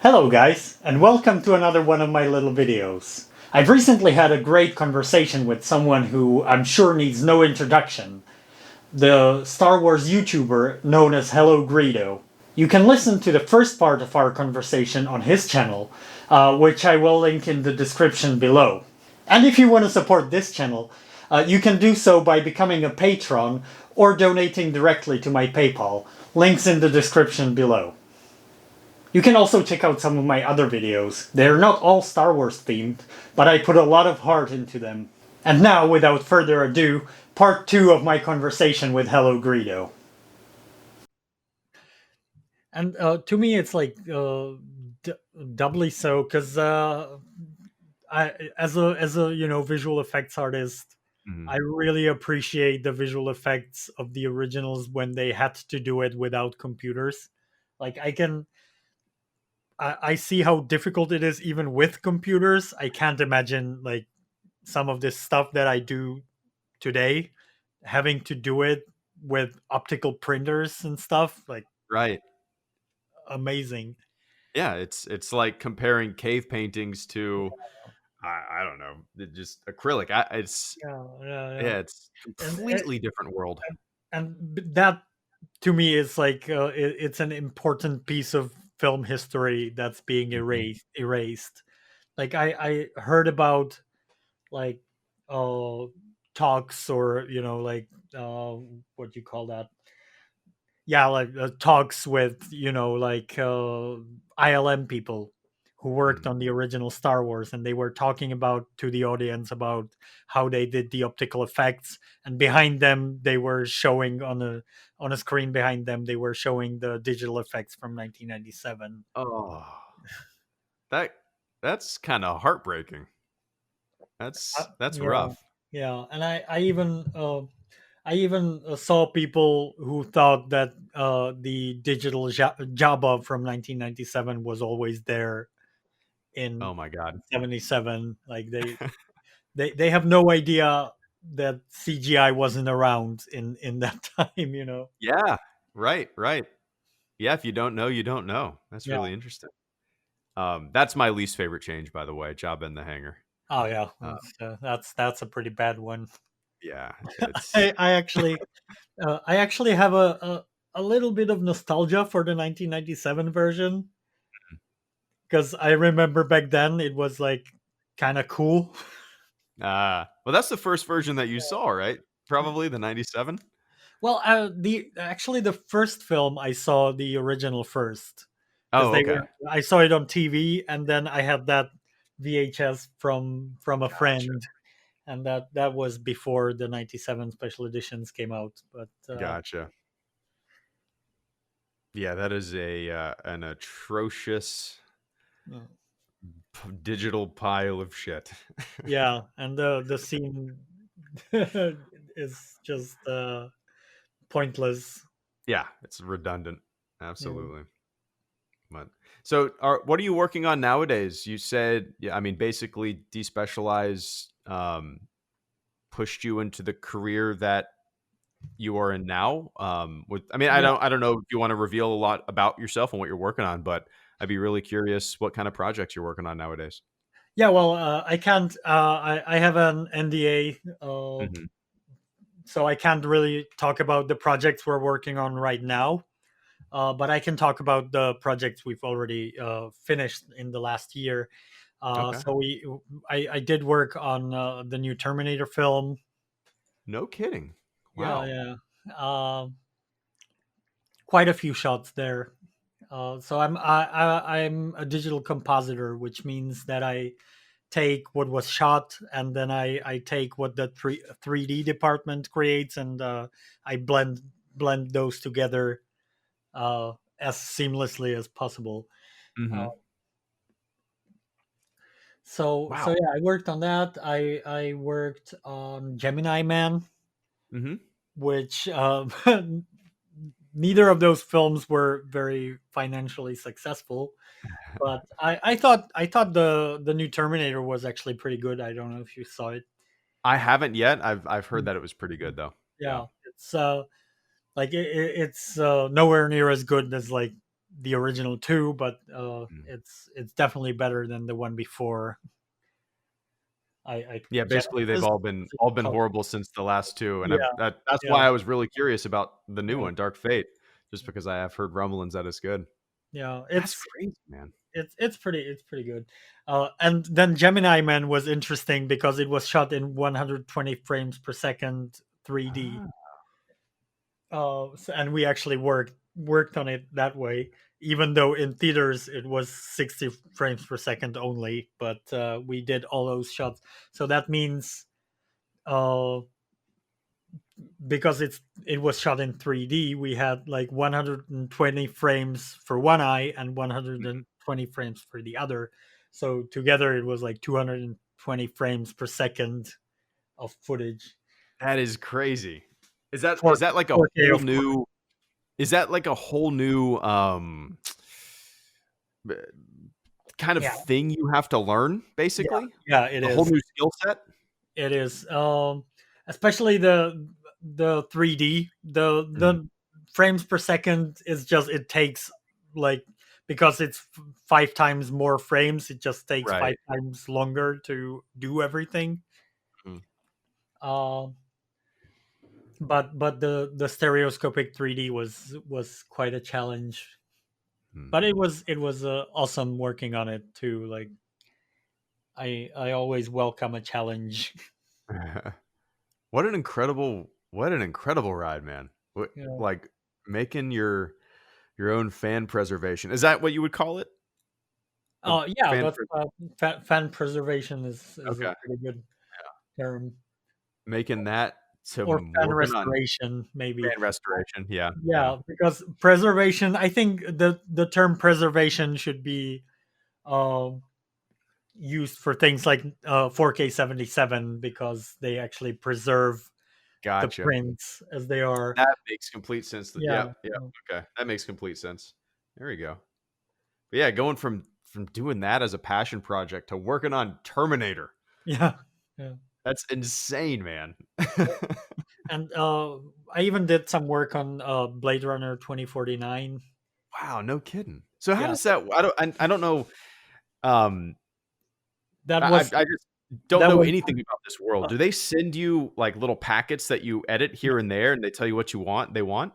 Hello guys, and welcome to another one of my little videos. I've recently had a great conversation with someone who I'm sure needs no introduction, the Star Wars YouTuber known as HelloGreedo. You can listen to the first part of our conversation on his channel, which I will link in the description below. And if you want to support this channel, you can do so by becoming a patron or donating directly to my PayPal. Links in the description below. You can also check out some of my other videos. They're not all Star Wars themed, but I put a lot of heart into them. And now, without further ado, part 2 of my conversation with HelloGreedo. And to me, it's like doubly so because as a visual effects artist, Mhm. I really appreciate the visual effects of the originals when they had to do it without computers. Like I see how difficult it is even with computers. I can't imagine like some of this stuff that I do today having to do it with optical printers and stuff. Like Right. amazing. Yeah, it's like comparing cave paintings to I don't know, just acrylic. It's Yeah, yeah, yeah. yeah, it's And completely different world. that to me is like it's an important piece of film history that's being Mhm. erased. Like I heard about like uh talks or like uh what do you call that, yeah, like talks with like ILM people who worked Mhm. on the original Star Wars, and they were talking about to the audience about how they did the optical effects, and behind them they were showing on a screen behind them they were showing the digital effects from 1997. Oh, that that's kinda heartbreaking. That's Yeah, rough. yeah, and I even saw people who thought that the digital Jabba from 1997 was always there in Oh my god. 77. Like they have no idea that CGI wasn't around in that time. Yeah. Right, right. Yeah, if you don't know, you don't know. That's Yeah. really interesting. That's my least favorite change, by the way, Jabba in the hangar. Oh yeah. Uh, That's a pretty bad one. yeah, it's I actually have a little bit of nostalgia for the 1997 version because I remember back then it was like kind of cool. well, that's the first version that you saw, right? Probably the 97? Well, the first film I saw the original first because Oh, okay. I saw it on TV, and then I had that VHS from a Gotcha. friend, and that was before the 97 special editions came out. But Gotcha. Yeah, that is an atrocious uh, digital pile of shit. yeah, and the scene is just pointless. Yeah, it's redundant. Yeah. Absolutely. But so what are you working on nowadays? You said, yeah, I mean, basically despecialize pushed you into the career that you are in now. With I mean, Yeah. I don't know if you want to reveal a lot about yourself and what you're working on, but I'd be really curious what kind of projects you're working on nowadays. Yeah, well, I can't. I have an NDA, Mhm. so I can't really talk about the projects we're working on right now. But I can talk about the projects we've already finished in the last year. Okay. I did work on the new Terminator film. No kidding. Yeah, Wow. yeah, quite a few shots there. So I'm a digital compositor, which means that I take what was shot and then I take what the 3D department creates, and I blend those together as seamlessly as possible. Uh, Mhm. so Wow. yeah, I worked on that. I worked on Gemini Man, Mhm. which neither of those films were very financially successful. But I thought the new Terminator was actually pretty good. I don't know if you saw it. I haven't yet. I've heard Mm. that it was pretty good though. Yeah. Yeah, it's like it's nowhere near as good as like the original two, but Mm. it's definitely better than the one before. I Yeah, basically they've Genesis. all been horrible since the last two, and Yeah, that's yeah, why I was really curious about the new yeah, one, Dark Fate, just because I have heard rumblings that it's good. yeah. That's crazy, man. It's pretty good. And then Gemini Man was interesting because it was shot in 120 frames per second 3D. Ah, And we actually worked on it that way, even though in theaters it was 60 frames per second only. But we did all those shots, so that means uh, because it was shot in 3D, we had like 120 frames for one eye and 120 frames for the other. So together it was like 220 frames per second of footage. that is crazy. For Is that like a 4K, whole of course. new is that like a whole new b- kind of Yeah, thing you have to learn, yeah, basically? yeah. It A whole is. new skill set? It is. Especially the 3D. Mhm. The frames per second is just it takes like because it's 5 times more frames. It just takes five Right. times longer to do everything. Mhm. Uh, but the stereoscopic 3D was quite a challenge. Mhm. But it was awesome working on it too. Like I always welcome a challenge. What an incredible ride, man. What, Yeah. like making your own fan preservation. Is that what you would call it? A Yeah, fan that's pres fan preservation is a Okay. pretty good term, Making that to or fan working on restoration, maybe. fan restoration. Yeah, yeah. Yeah, because preservation, I think the term preservation should be uh, used for things like 4K 77 because they actually preserve the Gotcha. prints as they are. That makes complete sense. Yeah, Yep, yep, okay. That makes complete sense. There you go. But yeah, going from doing that as a passion project to working on Terminator. yeah, yeah. That's insane, man. And I even did some work on Blade Runner 2049. Wow, no kidding. So how Yeah, does that I don't know, um, that was I just don't that know was anything about this world. Do they send you, like, little packets that you edit here and there, and they tell you what you want they want?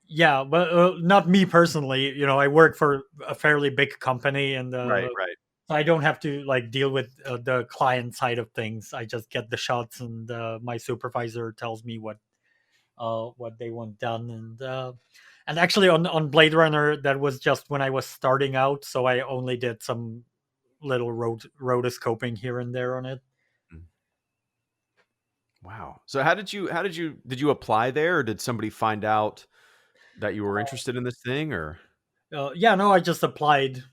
yeah, but not me personally. You know, I work for a fairly big company, and Right, right. I don't have to like deal with the client side of things. I just get the shots, and my supervisor tells me what they want done, and actually on Blade Runner, that was just when I was starting out, so I only did some little rotoscoping here and there on it. Mm. Wow. So did you apply there, or did somebody find out that you were interested in this thing, or Yeah, no, I just applied.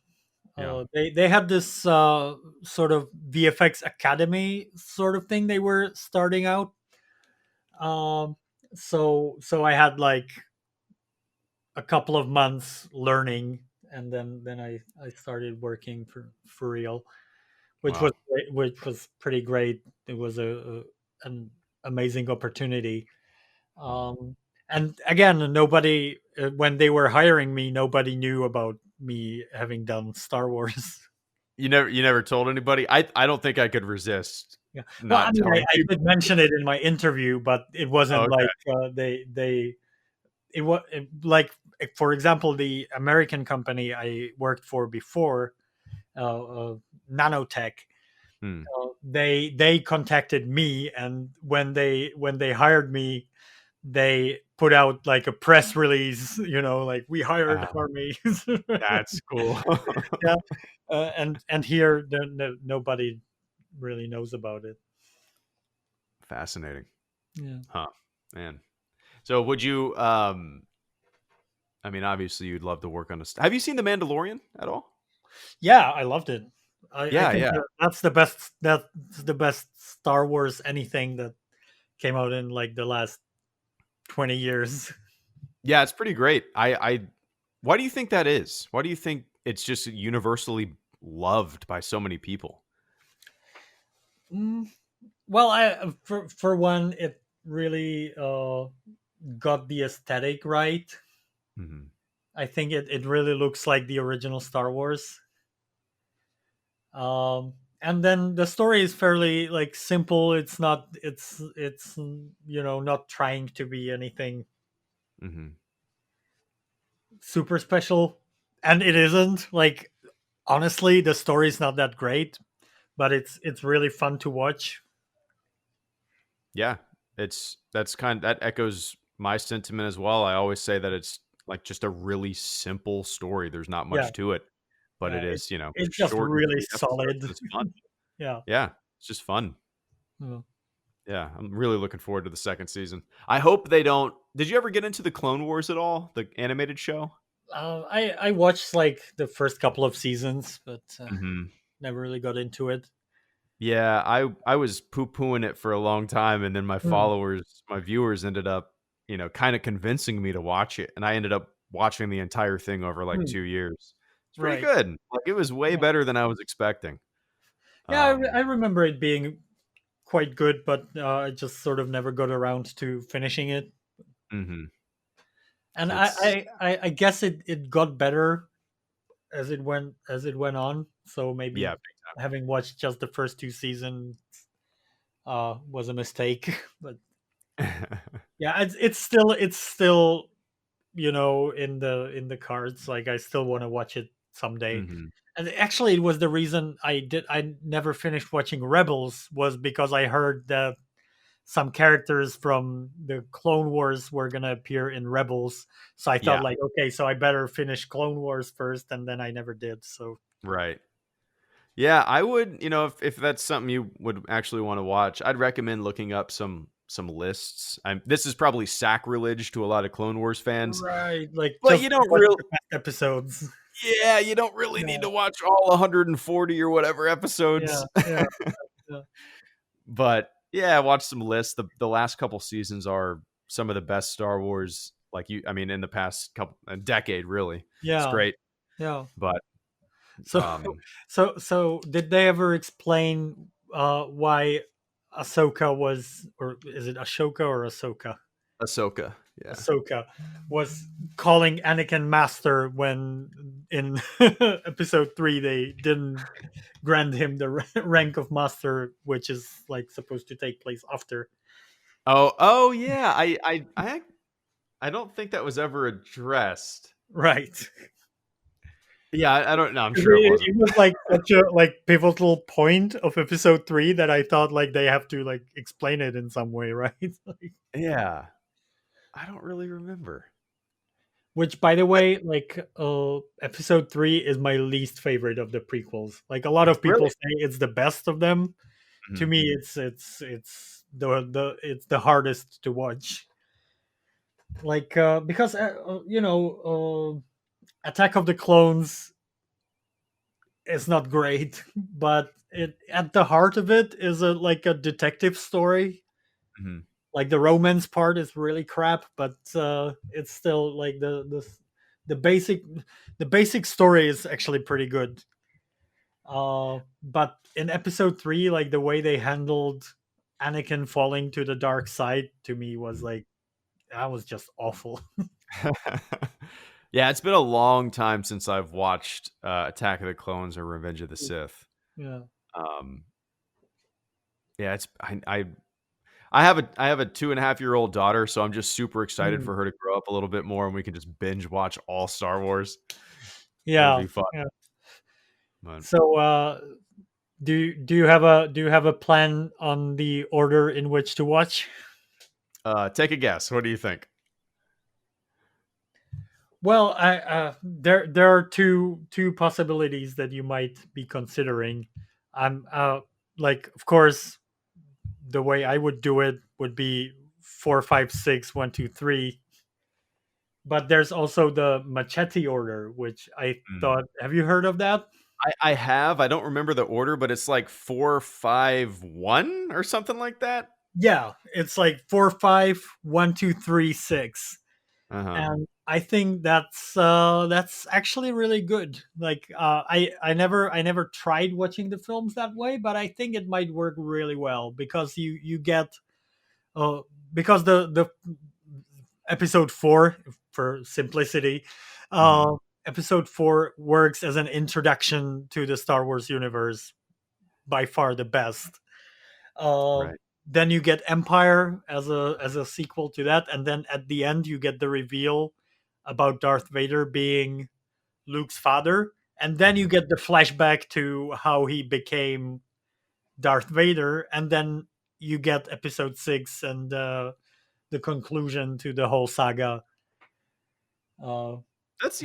Yeah. They had this sort of VFX academy sort of thing they were starting out. Um, so I had like a couple of months learning, and then I started working for real, Wow. which was pretty great. It was an amazing opportunity. Mhm. Um, and again, nobody when they were hiring me, nobody knew about me having done Star Wars. You never told anybody? I don't think I could resist Yeah. Well, I not mean, telling I people. did mention it in my interview, but it Oh, wasn't okay. like it was like, for example, the American company I worked for before, Nanotech. Hmm. They contacted me, and when they hired me, they put out like a press release. You know, like we hired Oh, Harmy. that's cool. Yeah, and here nobody really knows about it. Fascinating. Yeah. Huh, man. So would you, I mean, obviously you'd love to work on a have you seen The Mandalorian at all? Yeah, I loved it. I Yeah, think yeah. that's the best Star Wars anything that came out in like the last 20 years. Yeah, it's pretty great. I why do you think that is? Why do you think it's just universally loved by so many people? Mm, well, I for one, it really got the aesthetic right. Mhm. I think it really looks like the original Star Wars. And then the story is fairly like simple. It's not trying to be anything Hmm. super special, and it isn't. Like honestly, the story is not that great, but it's really fun to watch. Yeah, that's kind that echoes my sentiment as well. I always say that it's like just a really simple story. There's not Yeah, much to it, but yeah. it is, It's just short and really sweet episodes, solid. and it's fun. Yeah. Yeah, it's just fun. Yeah. Yeah, I'm really looking forward to the second season. I hope they don't. Did you ever get into the Clone Wars at all? The animated show? I watched like the first couple of seasons, but Hmm. never really got into it. Yeah, I was poo-pooing it for a long time, and then Mm, my viewers ended up, kind of convincing me to watch it, and I ended up watching the entire thing over like mm, 2 years. It's pretty right. good. Like it was way Yeah. better than I was expecting. Yeah, I Um, remember it being quite good, but I just sort of never got around to finishing it. mhm. And It's I guess it got better as it went on. So maybe yeah. having watched just the first two seasons was a mistake. But yeah, it's still in the cards. Like I still want to watch it someday. Mhm. And actually, it was the reason I never finished watching Rebels was because I heard that some characters from the Clone Wars were gonna appear in Rebels. So I thought Yeah, like, okay, so I better finish Clone Wars first, and then I never did. So right. Yeah, I would, if that's something you would actually want to watch, I'd recommend looking up some lists. This is probably sacrilege to a lot of Clone Wars fans, right, like but just you don't watch really the past episodes. yeah, you don't really need Yeah, to watch all 140 or whatever yeah, episodes. yeah, yeah. But yeah, watch some lists. The last couple seasons are some of the best Star Wars in the past couple a decade really. It's Yeah, great. yeah. But So, so did they ever explain why Ahsoka was, or is it Ashoka or Ahsoka? Ahsoka, yeah. Ahsoka was calling Anakin Master when in episode 3 they didn't grant him the rank of Master, which is like supposed to take place after. Oh yeah. I don't think that was ever addressed. Right. Yeah, I don't know. I'm sure it It, wasn't. it was like such a like pivotal point of episode 3 that I thought like they have to like explain it in some way, right? Like, Yeah. I don't really remember. which, by the But way, like episode 3 is my least favorite of the prequels. Like a lot of people really? say it's the best of them. To Mhm. me, it's it's the hardest to watch. Like because Attack of the Clones is not great, but it at the heart of it is a like a detective story. Mhm. Like the romance part is really crap, but it's still like the basic the basic story is actually pretty good. But in episode 3, like the way they handled Anakin falling to the dark side to me was Mhm. like that was just awful. Yeah, it's been a long time since I've watched Attack of the Clones or Revenge of the Sith. Yeah. Um, yeah, it's I have a 2.5-year-old daughter, so I'm just super excited Mm. for her to grow up a little bit more, and we can just binge watch all Star Wars. It'll Yeah. be fun. Yeah. But So do you have a plan on the order in which to watch? take a guess. What do you think? Well, there are two possibilities that you might be considering. I'm like, of course, the way I would do it would be 4, 5, 6, 1, 2, 3. But there's also the machete order, which I Mm. thought. Have you heard of that? I have. I don't remember the order, but it's like 4-5-1 or something like that. Yeah, it's like 4, 5, 1, 2, 3, 6. Uh-huh. And I think that's actually really good. Like I never tried watching the films that way, but I think it might work really well because you get uh because the episode 4, for simplicity. Mhm. Uh, Episode 4 works as an introduction to the Star Wars universe, by far the best. Uh, Right. then you get Empire as a sequel to that, and then at the end you get the reveal about Darth Vader being Luke's father, and then you Mhm. get the flashback to how he became Darth Vader, and then you get Episode 6 and the conclusion to the whole saga. Uh, with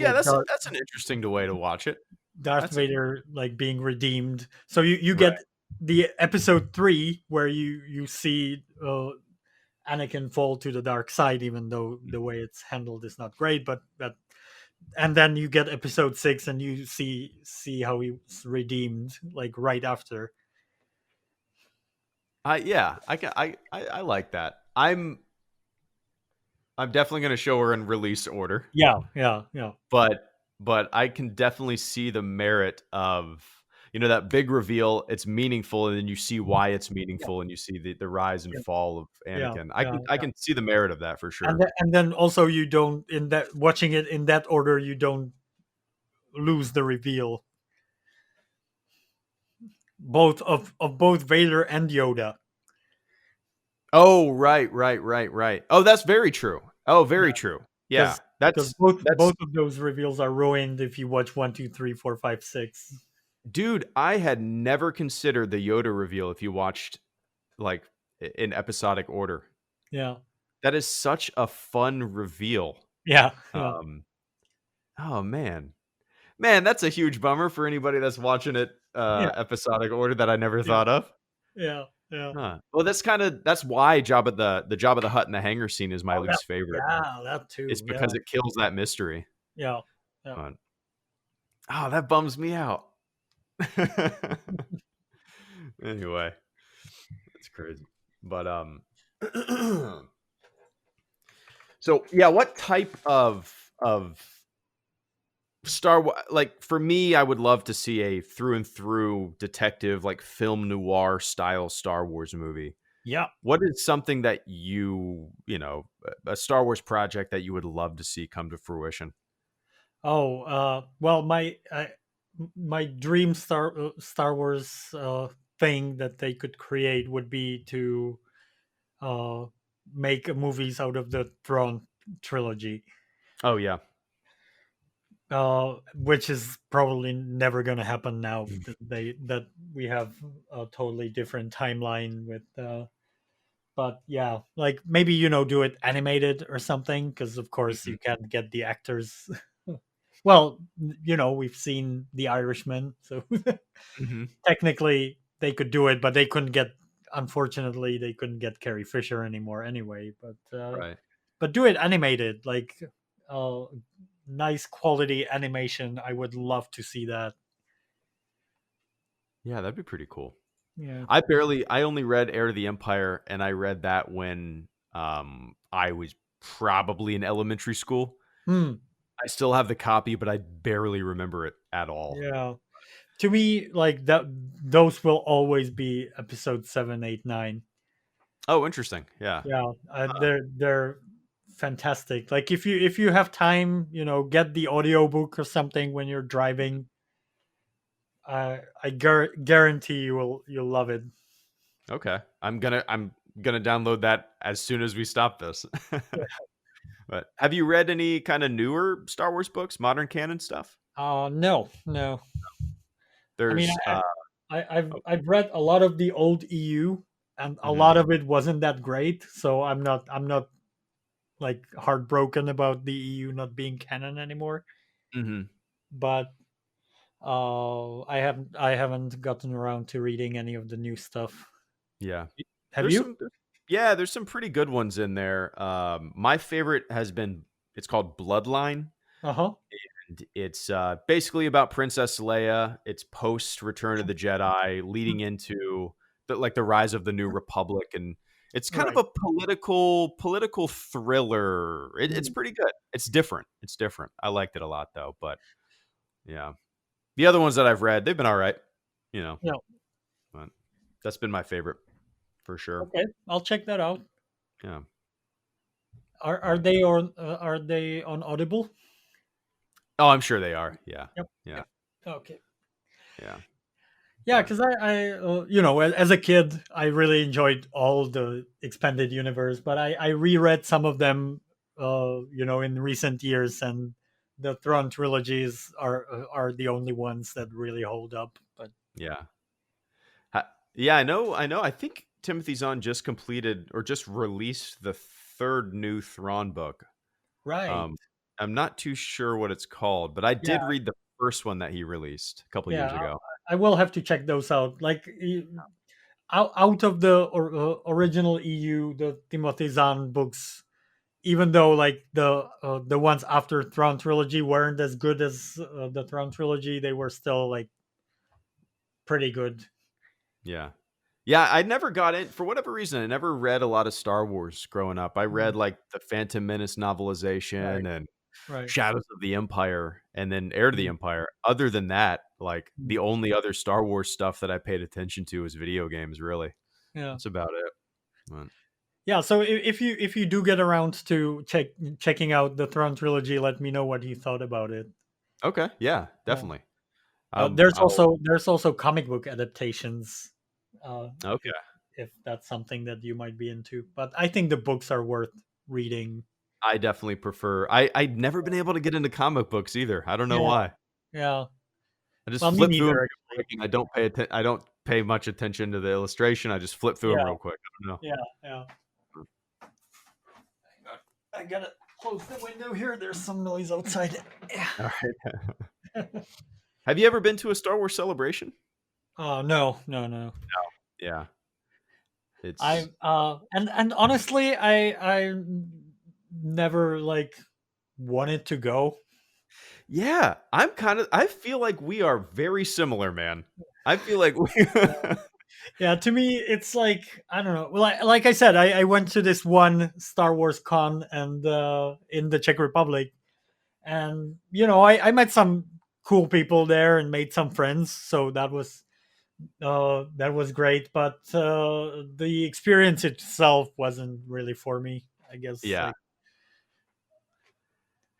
That's an interesting way to watch it. Darth That's a Vader like being redeemed. So you right. get the Episode 3 where you see Anakin fall to the dark side, even though the Mhm. way it's handled is not great. But and then you get Episode 6 and you see how he's redeemed like right after. I like that. I'm definitely going to show her in release order, Yeah, yeah, yeah, but I can definitely see the merit of that big reveal. It's meaningful, and then you see why it's yeah, meaningful, and you see the rise and yeah, fall of yeah, Anakin. yeah, I yeah. can see the merit of that for And sure. and then also you don't in that watching it in that order you don't lose the reveal both of both Vader and Yoda. Oh, right. Oh, that's very true. Oh, Yeah, very true. Yeah, because both that's of those reveals are ruined if you watch 1, 2, 3, 4, 5, 6. dude. I had never considered the Yoda reveal if you watched like in episodic order. Yeah, That is such a fun reveal. yeah, yeah, Um, oh man, that's a huge bummer for anybody that's watching it yeah, episodic order that I never yeah, thought of. yeah, yeah. Huh. Well, that's why Job of the Hut and the hangar scene is my Oh, that least favorite. yeah, that It's too. Yeah, because it kills that mystery. yeah, yeah. But, oh, that bums me out. Anyway, that's crazy. But so yeah, what type of like for me, I would love to see a through and through detective like film noir style Star Wars movie. Yeah. What is something that a Star Wars project that you would love to see come to fruition? Oh, well, my dream Star Wars thing that they could create would be to uh, make movies out of the Throne trilogy, Oh yeah. which is probably never going to happen now that we have a totally different timeline with. But yeah, like maybe do it animated or something, because of course Mhm. you can't get the actors. Well, we've seen The Irishman, so Mhm. technically they could do it, but they couldn't get. Unfortunately, they couldn't get Carrie Fisher anymore anyway. Right. But do it animated, like uh, nice quality animation. I would love to see that. Yeah, that'd be pretty cool. Yeah. I only read Heir to the Empire, and I read that when I was probably in elementary school. Hmm. I still have the copy, but I barely remember it at all. Yeah. To me, like that, those will always be episode 7, 8, 9. Oh, interesting. Yeah. Yeah, Huh. they're fantastic. Like if you have time, get the audiobook or something when you're driving. I guarantee you'll love it. Okay. I'm gonna download that as soon as we stop this. Yeah. But have you read any kind of newer Star Wars books, modern canon stuff? No, no. I mean, There's oh, I've read a lot of the old EU, and a mhm, lot of it wasn't that great. So I'm not like heartbroken about the EU not being canon anymore. mhm, But I haven't gotten around to reading any of the new stuff. yeah. Have There's you? some yeah, there's some pretty good ones in there. My favorite has been it's called Bloodline. Uh huh. And it's basically about Princess Leia. It's post Return of the Jedi, leading into the rise of the New Republic, and it's kind of Right. a political thriller. It's Mm. pretty good. It's different. It's different. I liked it a lot though. But yeah, the other ones that I've read, they've been all right. You know, Yeah. but that's been my favorite for sure. Okay. I'll check that out. Yeah. But are they on Audible? oh, I'm sure they are. Yeah, Yep. yeah, Yep. Okay. yeah. Yeah, But because you know, as a kid, I really enjoyed all the expanded universe, but I reread some of them, you know, in recent years, and the Thrawn trilogies are the only ones that really hold up. But yeah, yeah. I know. I know. I think Timothy Zahn just completed or just released the third new Thrawn book. right, Um, I'm not too sure what it's called, but I yeah, did read the first one that he released a couple yeah, years ago. I will have to check those out. Like out of the original EU, the Timothy Zahn books, even though like the ones after Thrawn trilogy weren't as good as the Thrawn trilogy, they were still like pretty good. Yeah. Yeah, I never got in for whatever reason. I never read a lot of Star Wars growing up. I Mm, read like the Phantom Menace right, novelization and right. Shadows of the Empire and then Heir to the Mm, Empire. Other than that, like mm. the only other Star Wars stuff that I paid attention to was video games, really. Yeah, That's about it. But, yeah. So if you do get around to checking out the Thrawn trilogy, let me know what you thought about it. okay, yeah, Yeah. definitely. I'll There's also comic book adaptations, okay. if that's something that you might be into. But I think the books are worth reading. I definitely prefer I'd never been able to get into comic books either. I don't know Yeah, why. yeah. I just Well, me flip through them neither, real quick actually. and I don't pay much attention to the illustration. I just flip through them Yeah, real quick. I don't yeah, yeah. I gotta close the window here. There's some noise outside. Yeah. know. All right. Have you ever been to a Star Wars celebration? Oh no, no, no. Yeah. I It's and honestly, I never like wanted to go. yeah, I feel like we are very similar, man. I feel like we Yeah, to me, it's like I don't know. Well, like I said, I went to this one Star Wars con and in the Czech Republic, and you know, I met some cool people there and made some friends. So that was great. But the experience itself wasn't really for me. I guess yeah. like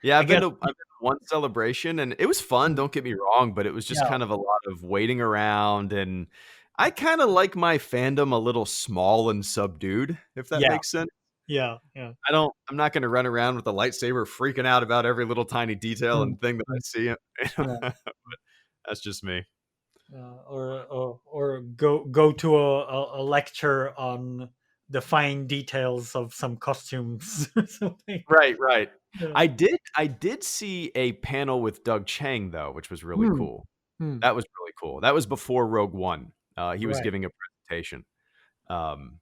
Yeah, I guess I've been to one celebration and it was fun, don't get me wrong, but it was just yeah, kind of a lot of waiting around and I kind of like my fandom a little small and subdued, if that yeah, makes sense. yeah, yeah. I'm not going to run around with a lightsaber freaking out about every little tiny detail Mm, and thing that I mm, see. yeah. But that's just me. Or go to a lecture on the fine details of some costumes or something. Right, right. Yeah. I did see a panel with Doug Chang though, which was really Hmm. cool. Hmm. That was really cool. That was before Rogue One. He was Right. giving a presentation. Um,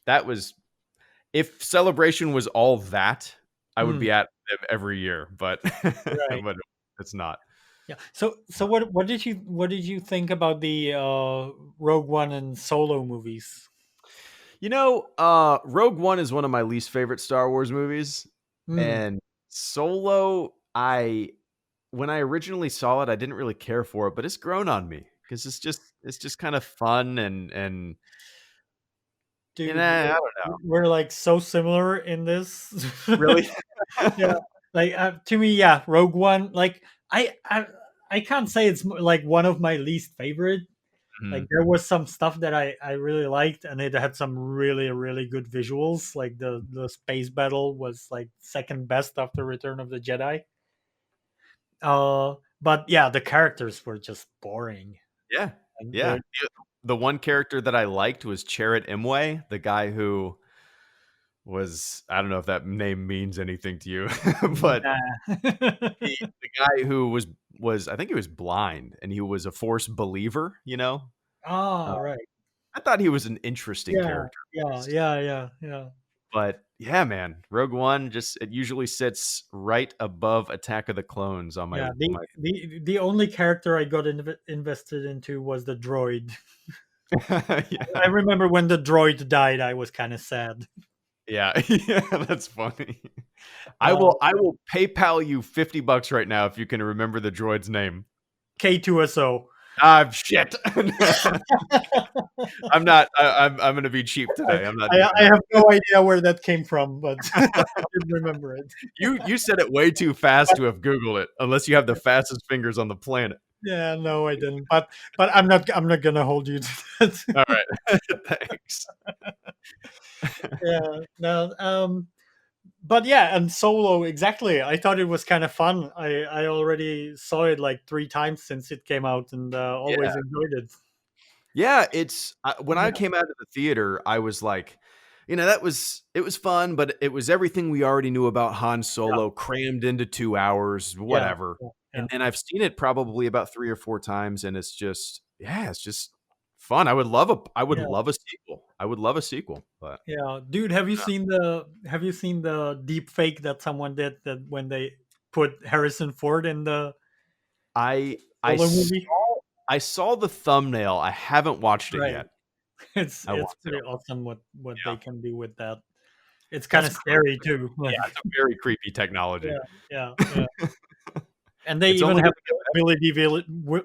that was if Celebration was all that, I would Hmm. be at them every year, but Right. but it's not. Yeah. So what did you think about the Rogue One and Solo movies? You know, Rogue One is one of my least favorite Star Wars movies, Hmm. and Solo, I when I originally saw it, I didn't really care for it, but it's grown on me because it's just kind of fun and Dude, I don't know. we're like so similar in this. Really? Yeah, like to me, yeah, Rogue One. Like I can't say it's like one of my least favorite. Like Mhm. there was some stuff that I really liked, and it had some really good visuals. Like the space battle was like second best after Return of the Jedi. But yeah, the characters were just boring. Yeah. And Yeah. The one character that I liked was Chirrut Imwe, the guy who was I don't know if that name means anything to you, but nah. the guy who was I think he was blind and he was a Force believer, you know? Uh, Ah, right. I thought he was an interesting Yeah, character. yeah, yeah, yeah, yeah. But yeah, man, Rogue One just it usually sits right above Attack of the Clones on Yeah, my the only character I got invested into was the droid. I yeah. remember when the droid died, I was kind of sad. Yeah, yeah, that's funny. Uh, I will PayPal you $50 right now if you can remember the droid's name. K2SO. Shit. I'm not. I'm going to be cheap today. I'm not doing I that. have no idea where that came from, but I didn't remember it. You said it way too fast to have Googled it, unless you have the fastest fingers on the planet. Yeah, no, I didn't. But I'm not gonna hold you to that. All right. Thanks. Yeah, no, but yeah, and Solo exactly. I thought it was kind of fun. I already saw it like 3 times since it came out, and always Yeah. enjoyed it. Yeah, it's when I Yeah, came out of the theater, I was like, it was fun, but it was everything we already knew about Han yeah, Solo crammed into 2 hours, yeah, whatever. yeah, yeah. And then I've seen it probably about 3 or 4 times, and it's just, yeah, it's just fun. I would love a sequel. I would love a sequel, but Yeah, dude, have you seen the deep fake that someone did that when they put Harrison Ford in the I I Solo saw movie? I saw the thumbnail. I haven't watched it Right. yet. I It's want to. pretty awesome what Yeah. they can do with that. It's kind That's of creepy. scary too. Yeah, Like, it's a very creepy yeah, technology. yeah, yeah. And they It's even only have gonna get better. Billy D.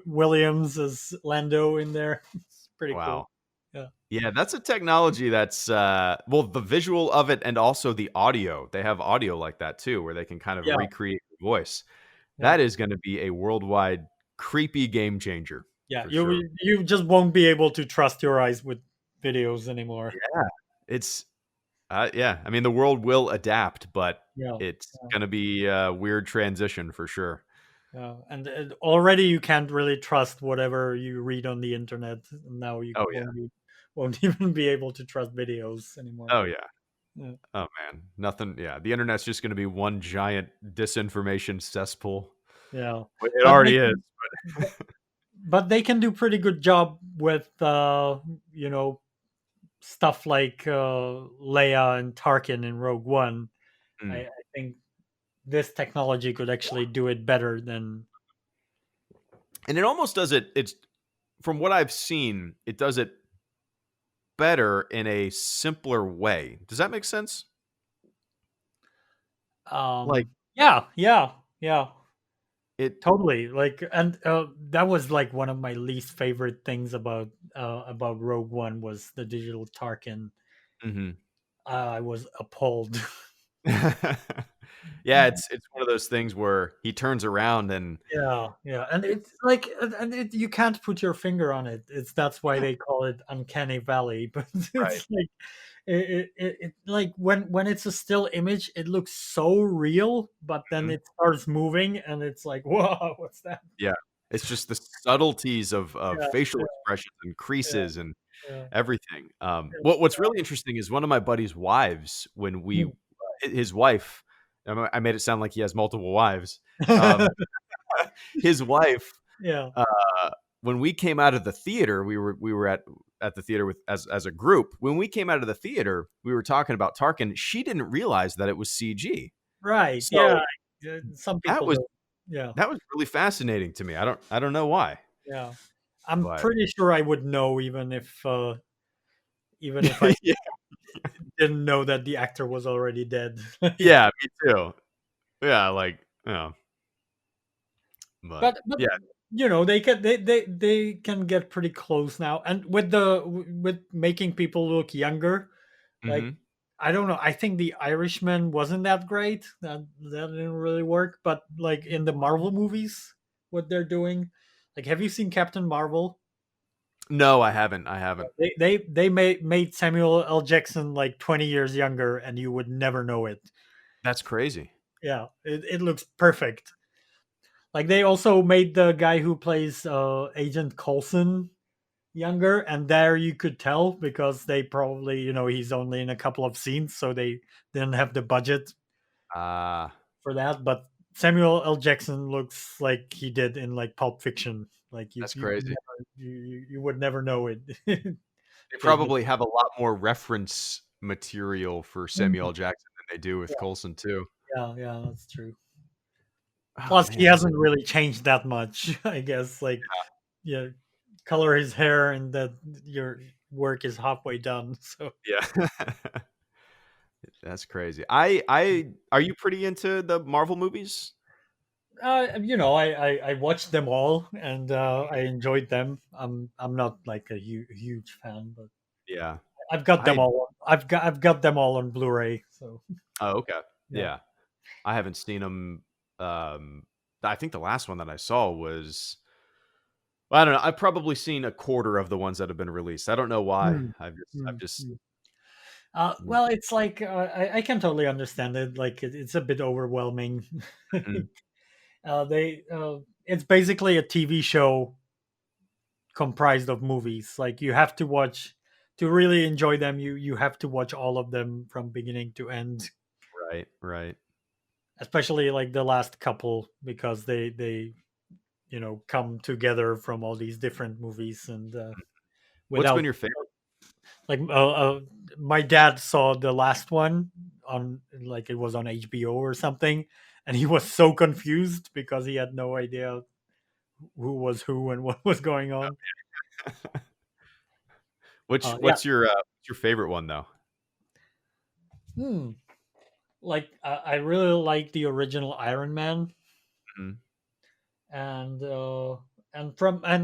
Williams as Lando in there. It's pretty cool. Wow. Yeah, Yeah, that's a technology that's well, the visual of it and also the audio. They have audio like that too, where they can kind of yeah, recreate your voice. yeah, That is gonna be a worldwide creepy game changer yeah. for sure. You just won't be able to trust your eyes with videos anymore. Yeah. It's yeah, I mean the world will adapt, but Yeah, it's yeah, gonna be a weird transition for sure. yeah. And already you can't really trust whatever you read on the internet. Now you Oh yeah. won't even be able to trust videos anymore. Oh yeah. Yeah, Oh man. Nothing, yeah. The internet's just gonna be one giant disinformation cesspool. yeah. It But they already is. can, but they can do pretty good job with you know, stuff like Leia and Tarkin in Rogue One. Mm. I think this technology could actually do it better than. And it almost does it. It's from what I've seen, it does it better in a simpler way. Does that make sense? Like Yeah, yeah, yeah, it. totally. Like, and that was like one of my least favorite things about Rogue One was the digital Tarkin. Mhm. I was appalled. Yeah, it's one of those things where he turns around and Yeah, yeah, and it's it's like, you can't put your finger on it. It's That's why yeah, they call it uncanny valley. But right. it's like like when it's a still image, it looks so real, but then Mhm. it starts moving, and it's like, whoa, what's that? Yeah. It's just the subtleties of Yeah, facial yeah, expressions and yeah, creases and yeah, everything. yeah. What's really interesting is one of my buddy's wives when we Mm. his wife. I made it sound like he has multiple wives. Um, his wife Yeah, uh, when we came out of the theater, we were at the theater with as a group. When we came out of the theater, we were talking about Tarkin. She didn't realize that it was CG. right. Yeah, So some that people was do. Yeah, that was really fascinating to me. I don't know why, yeah. I'm but pretty sure I would know even if I yeah, didn't know that the actor was already dead. Like, yeah, me too. Yeah, like yeah, but but yeah, they can get pretty close now, and with making people look younger. Like, hmm I don't know. I think the Irishman wasn't that great. That didn't really work. But like in the Marvel movies, what they're doing, like, have you seen Captain Marvel? no, I haven't. I haven't. They made Samuel L. Jackson like 20 years younger, and you would never know it. That's crazy. Yeah, it looks perfect. Like, they also made the guy who plays Agent Coulson younger, and there you could tell because they probably, he's only in a couple of scenes, so they didn't have the budget Ah, for that. But Samuel L. Jackson looks like he did in like Pulp Fiction. Like, that's crazy. you would never know it. They Just be- probably have a lot more reference material for Samuel L. Jackson than they do with yeah, Coulson too. yeah, yeah, that's true. Oh Plus, he man. hasn't really changed that much, I guess. Like, yeah, color his hair, and that your work is halfway done. So Yeah. That's crazy. I are you pretty into the Marvel movies? I watched them all, and I enjoyed them. I'm not like a huge fan, but Yeah. I've got them I all. I've got them all on Blu-ray. So Oh, okay. yeah. Yeah. I haven't seen them. I think the last one that I saw was, well, I don't know. I've probably seen a quarter of the ones that have been released. I don't know why. Mm, I've mm, just mm. mm, Well, it's like I can totally understand it. Like it's a bit overwhelming. mm, They it's basically a TV show comprised of movies. Like you have to watch to really enjoy them. You have to watch all of them from beginning to end, right, right. especially like the last couple because they come together from all these different movies and What's been without your favorite? like my dad saw the last one on like it was on HBO or something, and he was so confused because he had no idea who was who and what was going on. Which Yeah. what's your favorite one though? Hmm. Like I really like the original Iron Man, Mhm. and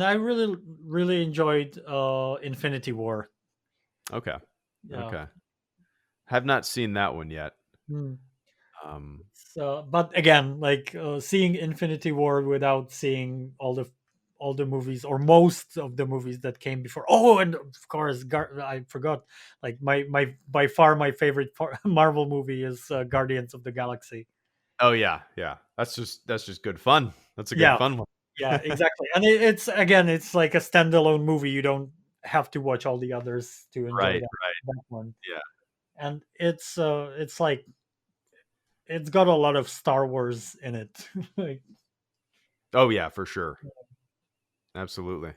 I really enjoyed Infinity War. Okay. Yeah. Okay. Have not seen that one yet. Hmm. Um, So, but again, like seeing Infinity War without seeing all the movies or most of the movies that came before. Oh, and of course, I forgot. Like my by far my favorite Marvel movie is Guardians of the Galaxy. oh yeah, yeah. That's just good fun. That's a good Yeah, fun one. yeah, exactly. And it's again, it's like a standalone movie. You don't have to watch all the others to enjoy Right, that one. yeah. And it's like it's got a lot of Star Wars in it. Like, Oh yeah, for sure. Absolutely.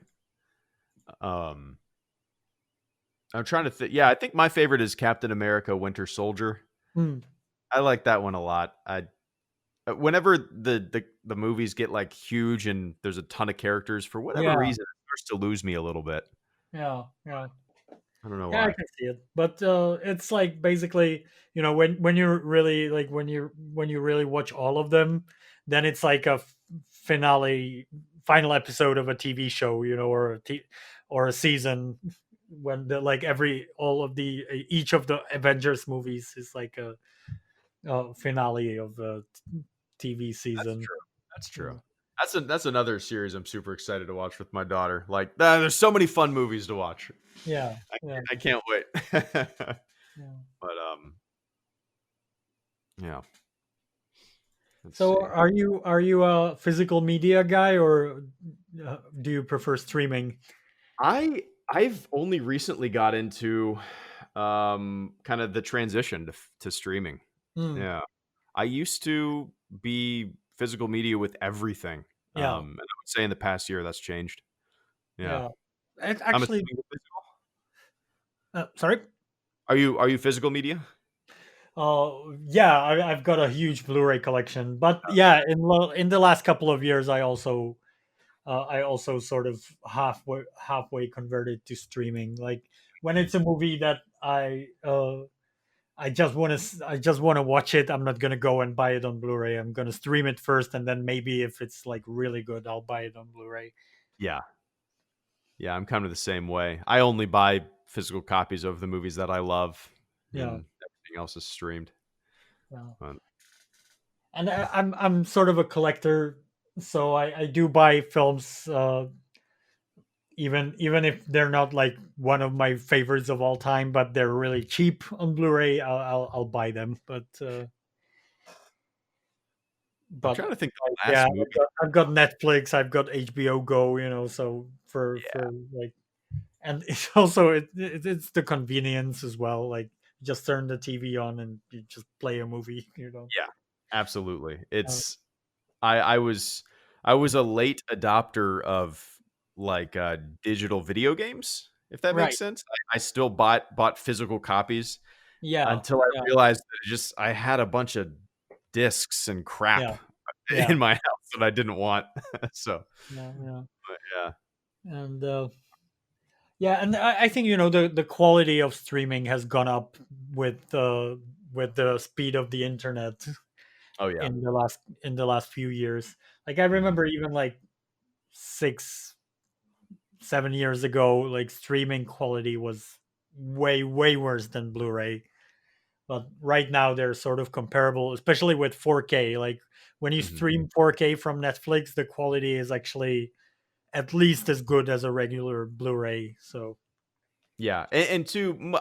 Um, I'm trying to think. Yeah, I think my favorite is Captain America: Winter Soldier. hmm, I like that one a lot. I whenever the movies get like huge and there's a ton of characters, for whatever yeah. reason, it starts to lose me a little bit. Yeah, yeah, I don't know yeah. I why. can see it, but it's like basically, when you're really like when you really watch all of them, then it's like a final episode of a TV show, or a season when the like every all of the each of the Avengers movies is like a finale of a TV That's season. true. That's true. Mm, That's another series I'm super excited to watch with my daughter. Like, there's so many fun movies to watch. yeah, yeah, I can't wait. yeah. But yeah. Let's So see. are you a physical media guy or do you prefer streaming? I've only recently got into kind of the transition to streaming. Hmm. Yeah. I used to be physical media with everything. Yeah, And I would say in the past year that's changed. Yeah. yeah. It I'm actually, assuming you're physical. sorry. Are you physical media? Yeah, I've got a huge Blu-ray collection, but yeah, in the last couple of years, I also sort of halfway converted to streaming. Like when Mm. it's a movie that I just want to watch it. I'm not gonna go and buy it on Blu-ray. I'm gonna stream it first, and then maybe if it's like really good, I'll buy it on Blu-ray. Yeah. Yeah, I'm kind of the same way. I only buy physical copies of the movies that I love, Yeah, and everything else is streamed. yeah. But And I'm sort of a collector, so I do buy films, even if they're not like one of my favorites of all time, but they're really cheap on Blu-ray. I'll buy them. I'm But trying to think like, the yeah, last I've movie. got, I've got Netflix, I've got HBO Go, so Yeah, for like, and it's also it's the convenience as well. Like, just turn the TV on and you just play a movie. yeah, absolutely. Uh, I was a late adopter of like digital video games, if that makes right. sense. I still bought physical copies Yeah. until I Yeah. realized that I had a bunch of discs and crap Yeah. Yeah. in my house that I didn't want. So, Yeah. Yeah. but yeah. And yeah, and I think the quality of streaming has gone up with the speed of the internet. Oh yeah. in the last few years. Like I Mhm. remember even like 6 7 years ago, like streaming quality was way worse than Blu-ray. But right now they're sort of comparable, especially with 4K. Like when you Mhm. stream 4K from Netflix, the quality is actually at least as good as a regular Blu-ray. So Yeah, and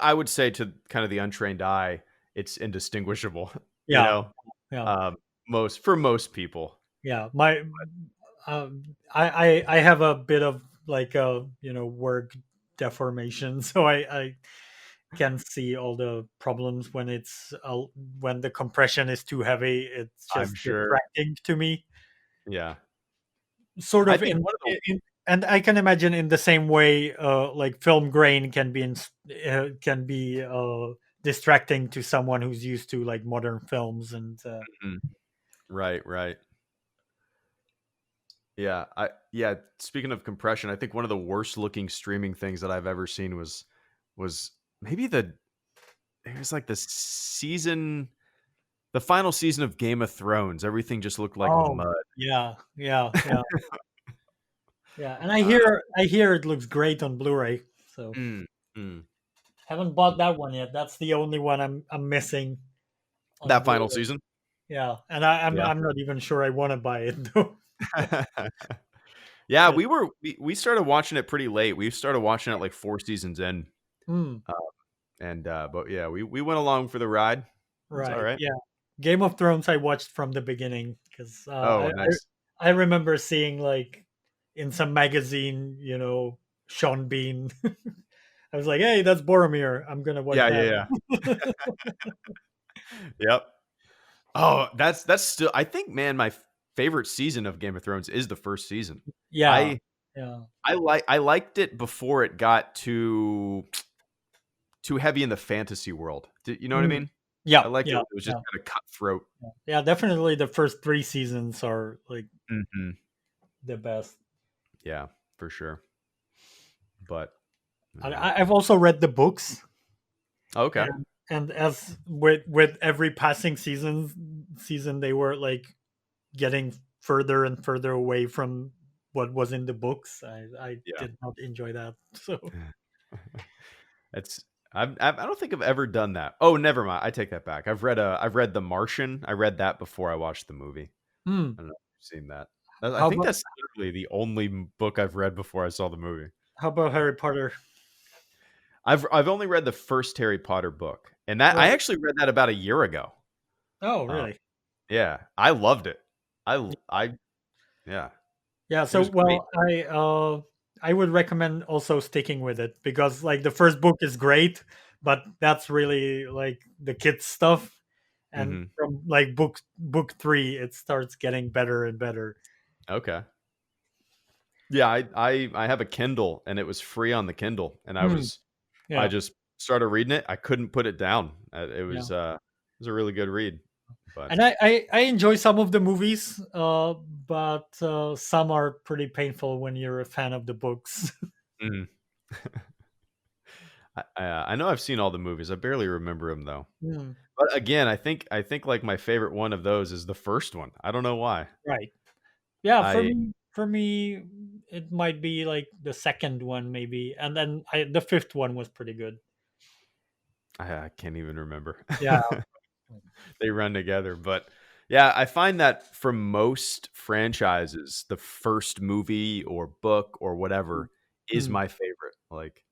I would say to kind of the untrained eye, it's indistinguishable. You yeah, know, yeah, um, most people. yeah. I have a bit of like a work deformation, so I can see all the problems when when the compression is too heavy. It's I'm just sure. distracting to me. Yeah, Sort I of think one of the and I can imagine in the same way, like film grain can be distracting to someone who's used to like modern films and Mhm. Right. Yeah. Speaking of compression, I think one of the worst looking streaming things that I've ever seen was maybe it was like the final season of Game of Thrones. Everything just looked like oh mud. yeah, yeah. And Uh, I hear it looks great on Blu-ray. So mm, mm. haven't bought that one yet. That's the only one I'm missing on That final Blu-ray. season. Yeah, and Yeah. I'm not even sure I want to buy it though. Yeah, It, we started watching it pretty late. We started watching it like 4 seasons in. hmm, Uh, and but yeah, we went along for the ride. It's all right. right. Yeah. Game of Thrones I watched from the beginning because Oh, nice. I remember seeing like in some magazine, Sean Bean. I was like, hey, that's Boromir. I'm gonna watch Yeah, that. yeah, yeah. Yep. Oh, that's still I think, man, my favorite season of Game of Thrones is the first season. Yeah, I yeah. I liked it before it got too heavy in the fantasy world. You know what I Mm. mean? I Yeah, liked it yeah, when it was just yeah, kinda cutthroat. yeah. Yeah, definitely the first 3 seasons are like Mhm. the best. Yeah, for sure. But And yeah. I've also read the books, Okay. and as with every passing season, they were like getting further and further away from what was in the books. I Yeah. did not enjoy that. So, It's I don't think I've ever done that. Oh, never mind. I take that back. I've read The Martian. I read that before I watched the movie. hmm. I don't know if you've seen that. I How think about that's literally the only book I've read before I saw the movie. Harry Potter? I've only read the first Harry Potter book, and that I Right. actually read that about a year ago. Oh, Uh, really? yeah, I loved it. I yeah, Yeah. it So, was great. well, I would recommend also sticking with it because like the first book is great, but that's really like the kids stuff, and Hmm. from like book three, it starts getting better and better. Okay. Yeah, I have a Kindle, and it was free on the Kindle, and Hmm. I Yeah. just started reading it. I couldn't put it down. Yeah. It was a really good read. But And I enjoy some of the movies, but some are pretty painful when you're a fan of the books. mhm. I know I've seen all the movies. I barely remember them though. Hmm. But again, I think like my favorite one of those is the first one. I don't know why. Right. Yeah, I for me, it might be like the second one, maybe, and then the fifth one was pretty good. I can't even remember. Yeah. They run together, but yeah, I find that for most franchises, the first movie or book or whatever is Hmm. my favorite. Like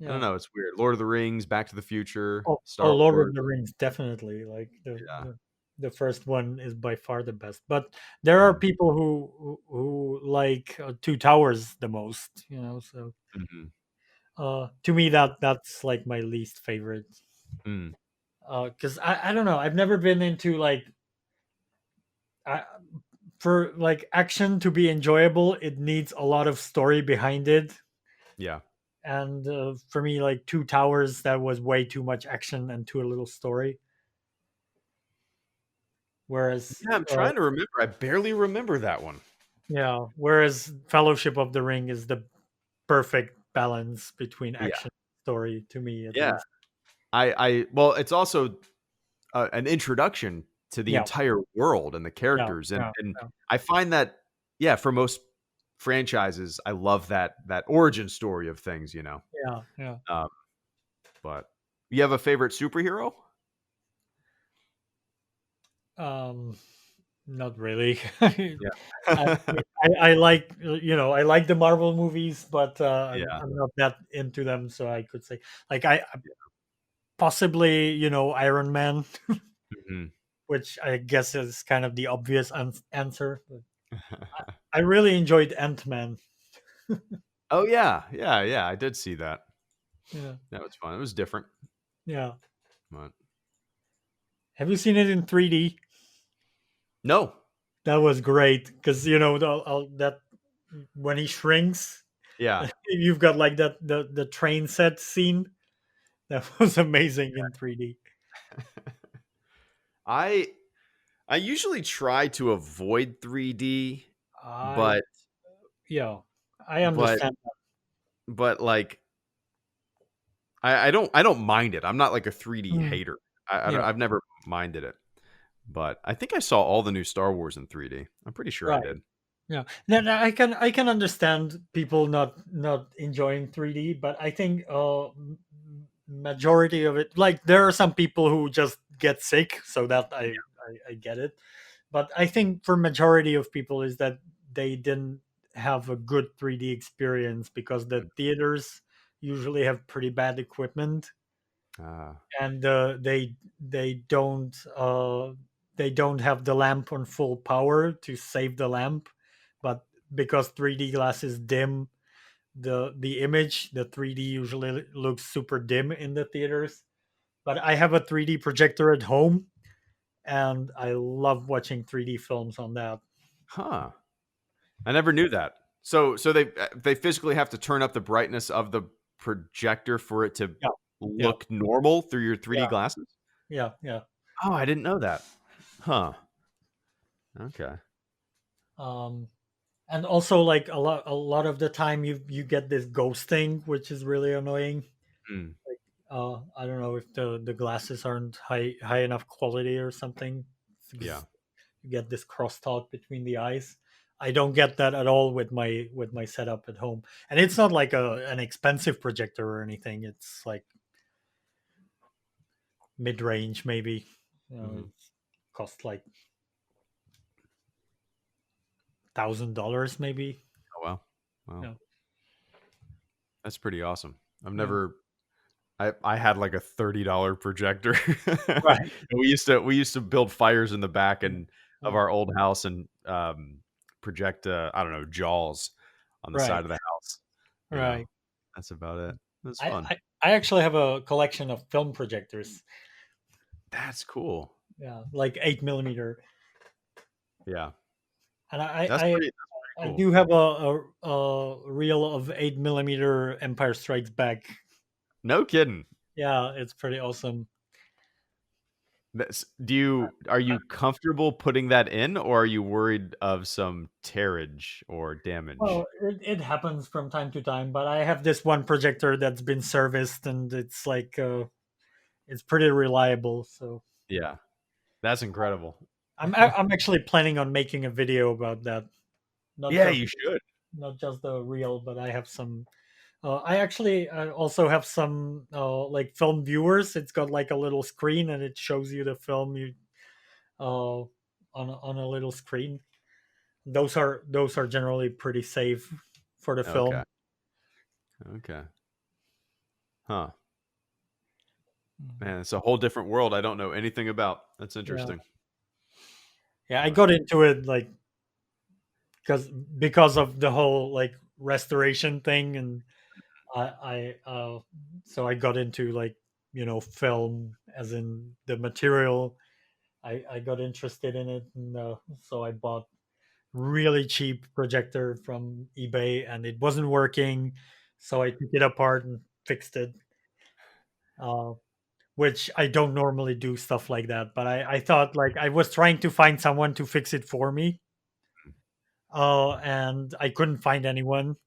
I don't Yeah. know, it's weird. Lord of the Rings, Back to the Future, Oh, Star Lord of Wars. the Rings, definitely. Like Yeah. the first one is by far the best. But there are Mm, people who like Two Towers the most. So mhm, to me that's like my least favorite. mm, Because I don't know, I've never been into like I, for like action to be enjoyable, it needs a lot of story behind it. yeah. And for me, like Two Towers, that was way too much action and too little story. Whereas, Yeah, I'm uh, trying to remember. I barely remember that one. yeah, whereas Fellowship of the Ring is the perfect balance between Yeah. action and story to me, at Yeah. least. I well, it's also an introduction to the Yeah, entire world and the yeah, characters. And yeah, and yeah, I find that, yeah, for most franchises, I love that origin story of things, you know. yeah, yeah. Um, but you have a favorite superhero? Um, Not really. I, Yeah. I like I like the Marvel movies, but Yeah. I'm not that into them. So I could say like I possibly Iron Man, Mhm. which I guess is kind of the obvious answer. But I really enjoyed Ant Man. Oh, yeah. Yeah, yeah, I did see that. Yeah, That was fun. It was different, yeah. but Have you seen it in 3D? no. That was great because that when he shrinks, Yeah. you've got like the train set scene. That was amazing in 3D. I I usually try to avoid 3D, I but Yeah, I but understand like I don't mind it. I'm not like a 3D that. hater. I don't, Yeah, I've never minded it. But I think I saw all the new Star Wars in 3D. I'm pretty sure I right. did. Yeah. Then I can understand people not enjoying 3D, but I think majority of it, like there are some people who just get sick, so that I get it. But I think for majority of people is that they didn't have a good 3D experience because the theaters usually have pretty bad equipment, Ah, and they don't have the lamp on full power to save the lamp, but because 3D glass is dim, the 3D usually looks super dim in the theaters. But I have a 3D projector at home, and I love watching 3D films on that. huh. I never knew that. So they physically have to turn up the brightness of the projector for it to Yeah, yeah, look normal through your 3D yeah, glasses? yeah, yeah. Oh, I didn't know that. Huh. Okay. um and also like a lot of the time you get this ghosting, which is really annoying. Hmm. I don't know if the glasses aren't high enough quality or something, Yeah. because you get this crosstalk between the eyes. I don't get that at all with my setup at home, and it's not like an expensive projector or anything. It's like mid range, maybe. Hmm. It costs like $1,000, maybe. Oh, wow. Wow. Yeah, That's pretty awesome. I've yeah, never I had like a $30 projector. right. And we used to build fires in the back and of Oh, our old house and project I don't know, Jaws on the right, side of the house. You know, right. that's about it. That's I, fun. I I actually have a collection of film projectors. That's cool. Yeah, like 8 millimeter, Yeah. and That's pretty I cool. do have a reel of 8 millimeter Empire Strikes Back. No kidding. Yeah, it's pretty awesome. Are you comfortable putting that in or are you worried of some tearage or damage? Well, it happens from time to time, but I have this one projector that's been serviced, and it's like it's pretty reliable. So Yeah. That's incredible. I'm actually planning on making a video about that. Not Yeah, just you should. not just the reel, but I have some. I actually also have some like film viewers. It's got like a little screen, and it shows you the film you on a little screen. Those are generally pretty safe for the Okay. film. Okay. Huh. Mhm. Man, it's a whole different world I don't know anything about. That's Yeah, interesting. yeah. I But got into it like because of the whole like restoration thing, and I so I got into like film as in the material. I got interested in it, and so I bought really cheap projector from eBay, and it wasn't working, so I took it apart and fixed it. Uh, which I don't normally do stuff like that, but I thought like I was trying to find someone to fix it for me, and I couldn't find anyone.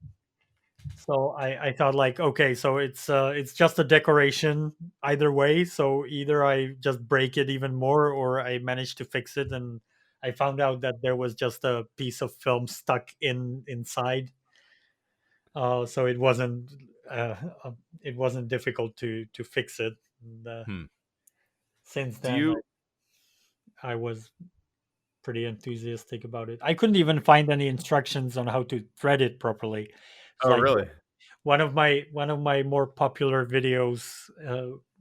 So I thought like, okay, so it's just a decoration either way. So either I just break it even more, or I manage to fix it. And I found out that there was just a piece of film stuck inside. So uh, uh, it wasn't difficult to fix it. And, Hmm. since Do then, you? I was pretty enthusiastic about it. I couldn't even find any instructions on how to thread it properly. It's Oh, like really? one of my more popular videos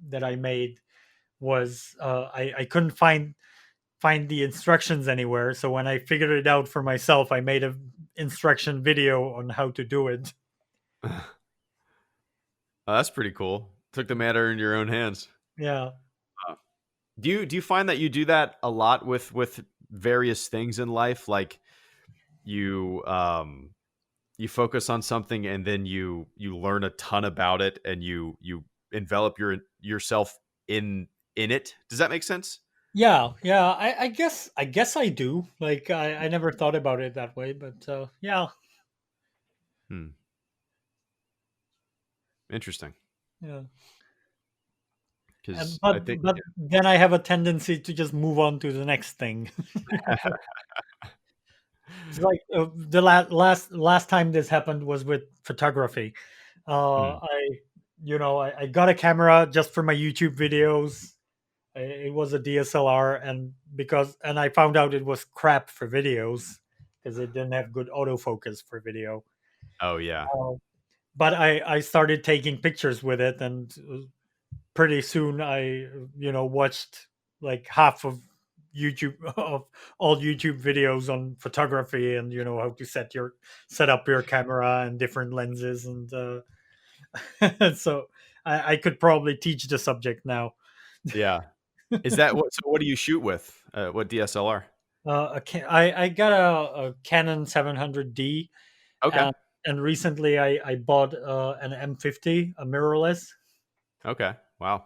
that I made was I couldn't find the instructions anywhere. So when I figured it out for myself, I made a instruction video on how to do it. Oh, that's pretty cool. Took the matter in your own hands. Yeah. Uh, do you find that you do that a lot with various things in life? Like you you focus on something and then you learn a ton about it and you envelop yourself in it. Does that make sense? Yeah. I guess I do. Like I never thought about it that way, but yeah. Hmm. Interesting. Yeah. And Because but I think but then I have a tendency to just move on to the next thing. It's like the last time this happened was with photography. Hmm. I got a camera just for my YouTube videos. It was a DSLR, and I found out it was crap for videos because it didn't have good autofocus for video. Oh yeah. Uh, but I started taking pictures with it, and pretty soon I watched like half of YouTube of all YouTube videos on photography, and how to set up your camera and different lenses, and so I could probably teach the subject now. Yeah. Is that what? So what do you shoot with? What DSLR? I got a Canon 700D, Okay. and recently I bought an M50, a mirrorless, Okay. Wow.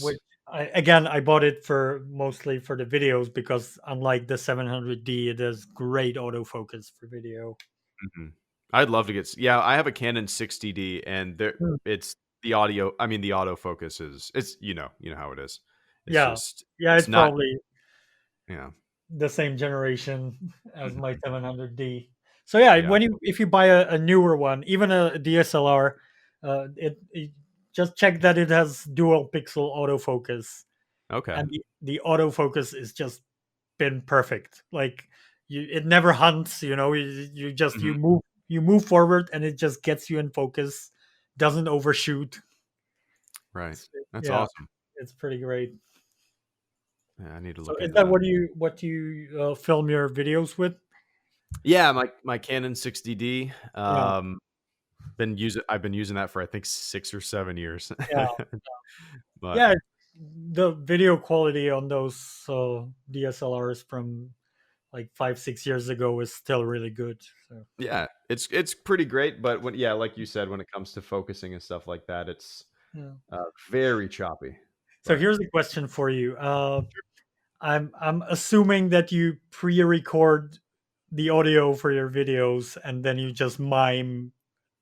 which Nice. I bought it for mostly for the videos because unlike the 700D, it has great autofocus for video. Mhm. I'd love to get. Yeah, I have a Canon 60D, and there Hmm. it's the audio. I mean, the autofocus is it's you know how it is. It's Yeah, just yeah, it's it's not. probably Yeah. the same generation as my Mhm. 700D. So yeah, Yeah. if you buy a newer one, even a DSLR, it just check that it has dual pixel autofocus, Okay. and the autofocus is just been perfect. Like it never hunts. You just Mhm. you move forward, and it just gets you in focus. Doesn't overshoot. Right. That's Yeah, awesome. it's pretty great. Yeah, I need to So look is into that that. what you film your videos with? Yeah, my Canon 60D. Yeah, I've been using that for I think 6 or 7 years. yeah. But Yeah, the video quality on those DSLRs from like 5 6 years ago is still really good. So yeah, it's pretty great. But when yeah, like you said, when it comes to focusing and stuff like that, it's yeah. very choppy. So But here's a question for you. I'm assuming that you pre-record the audio for your videos and then you just mime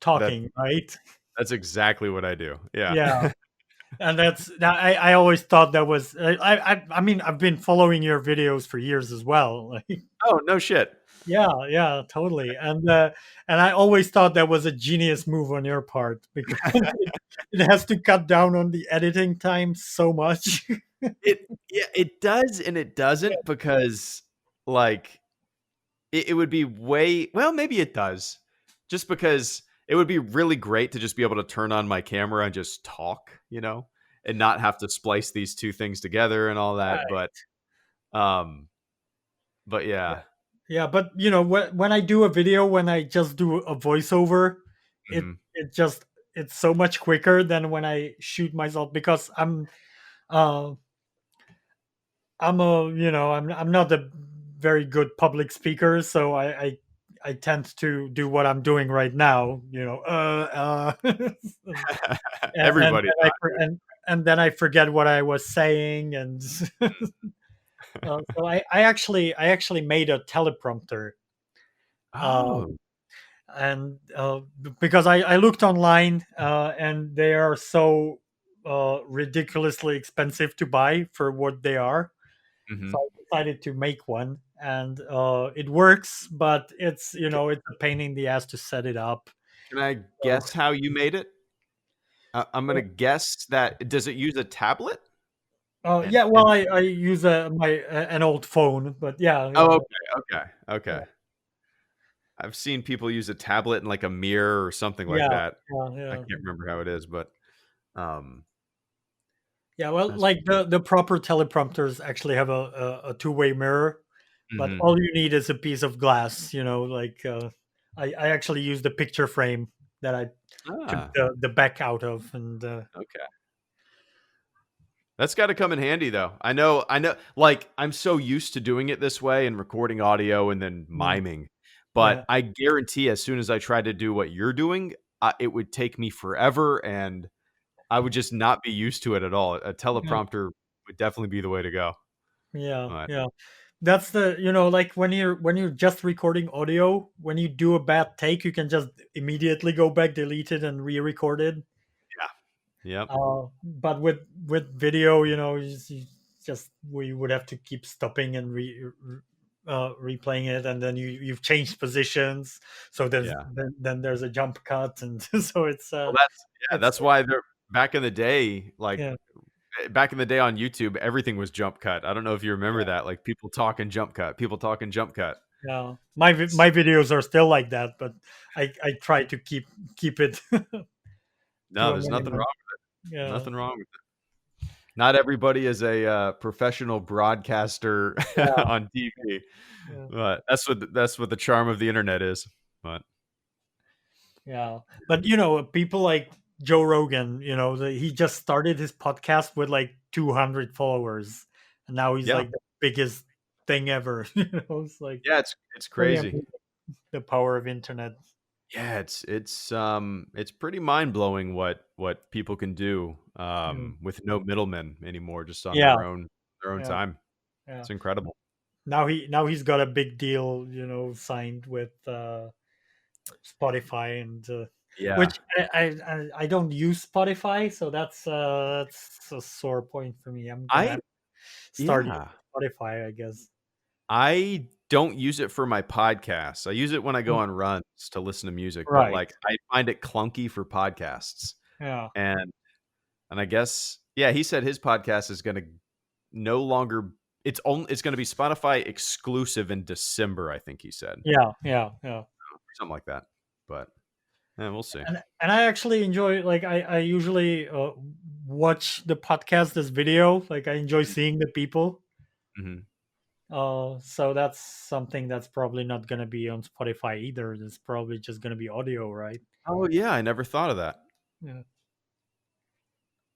that talking, right? that's exactly what I do. Yeah. Yeah, and I always thought that was I mean I've been following your videos for years as well. Like, Oh, no shit. yeah, totally. And I always thought that was a genius move on your part because it has to cut down on the editing time so much. It yeah, it does and it doesn't because, like, it would be way well, maybe it does. Just because it would be really great to just be able to turn on my camera and just talk, and not have to splice these 2 things together and all that, Right. um, but Yeah, yeah. yeah, but when I do a video, when I just do a voiceover, it Mhm. it just it's so much quicker than when I shoot myself because uh I'm not a very good public speaker, so I tend to do what I'm doing right now, and and Everybody then I for- and then I forget what I was saying, and so I actually made a teleprompter. Um, Oh. and because I looked online, and they are so ridiculously expensive to buy for what they are. So Hmm. I decided to make one, and it works, but it's Can, it's a pain in the ass to set it up. can I So, guess how you made it? I'm gonna guess that does it use a tablet? yeah, And well, I use an old phone, but yeah, oh, yeah, okay. yeah, I've seen people use a tablet and like a mirror or something like yeah, that. yeah, I yeah. can't remember how it is, but um, Yeah, well, that's like the proper teleprompters actually have a two-way mirror, but hmm. all you need is a piece of glass. Like I actually used the picture frame that I took Ah, the back out of, and okay. That's got to come in handy though. I know, like I'm so used to doing it this way and recording audio and then mm, miming. yeah, But I guarantee as soon as I try to do what you're doing, it would take me forever and I would just not be used to it at all. A yeah, teleprompter would definitely be the way to go. yeah, But yeah. That's the like when you're just recording audio, when you do a bad take, you can just immediately go back, delete it, and re-record it. yeah. Yep. But with video, just we would have to keep stopping and replaying it, and then you've changed positions, so Yeah. then there's a jump cut, and so Well, that's yeah, it's that's why they're back in the day, yeah, back in the day on YouTube, everything was jump cut. I don't know if you remember that, like people talking jump cut, people talking jump cut. yeah. My videos are still like that, but I try to keep it No, to a there's nothing minimum. wrong. Yeah, Nothing wrong with it. Not everybody is a professional broadcaster yeah, on TV, yeah. but that's what the charm of the internet is. But Yeah, but people like Joe Rogan, he just started his podcast with like 200 followers, and now he's yeah, like the biggest thing ever. It's like yeah, it's pretty crazy. amazing, the power of internet. Yeah, it's pretty mind blowing what people can do Mm. with no middlemen anymore, just on Yeah, their own yeah, time. yeah. It's incredible. Now he's got a big deal, signed with Spotify, and which Yeah, I don't use Spotify, so that's a sore point for me. I'm gonna I have to start using yeah. Spotify, I guess. I don't use it for my podcasts. I use it when I go Mm. on runs to listen to music, but, Right. like, I find it clunky for podcasts, Yeah. and I guess yeah, he said his podcast is gonna no longer it's gonna be Spotify exclusive in December, I think he said, Yeah. Yeah. Yeah. something like that, but, we'll see. And I actually enjoy, like, I usually watch the podcast as video. Like, I enjoy seeing the people. Mhm. So that's something that's probably not gonna be on Spotify either. It's probably just gonna be audio, right? Oh, yeah, I never thought of that. Yeah.